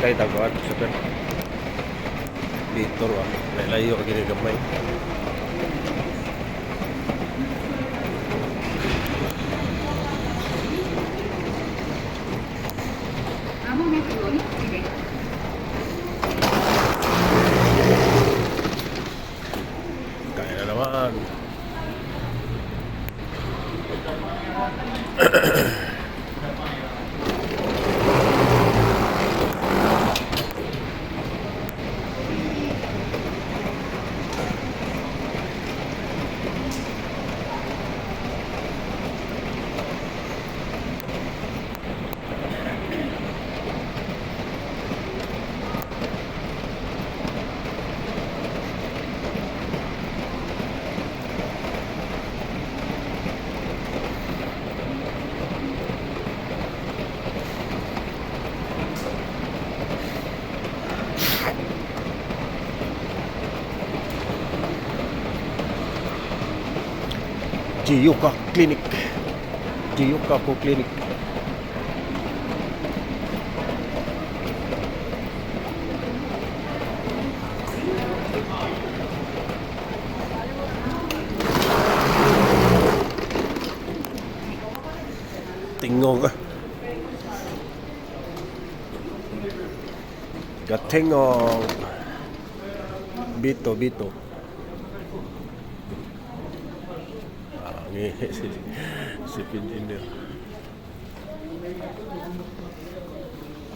kay taguan super dito ro layo gini gamay. Kaya na naman. Jiyuka Clinic. Jiyuka po Clinic. Tingong ah. Gatingong. Bito. Si engineer.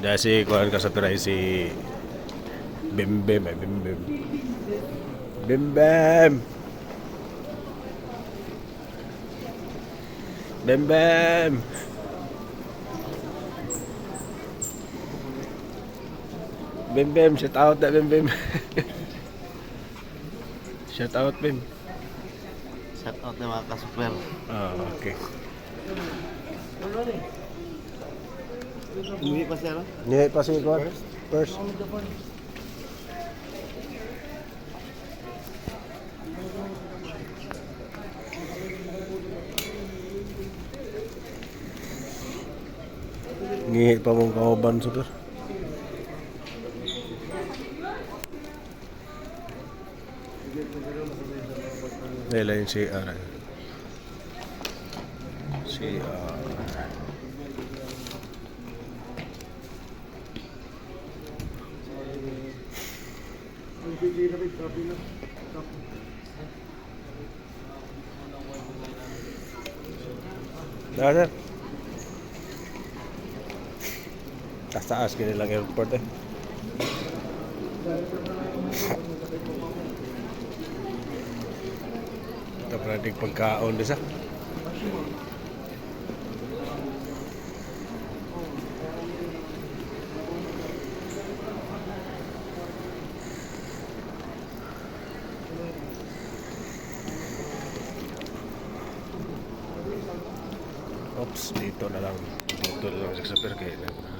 Dahil si kuhan ka sa piray si Bimbem. Bimbem, shout out na Bimbem. Shout out Bim. Shout out na mga ka-super. Okay. Uwi pa siya, no? Nihit pa si kuhan. First. Nihit pa mong kauban super. Nila yung CR. Sir. Taas gini lang airport eh. Ito pa natin pagkaon disa. Oops, dito na lang sa super kaya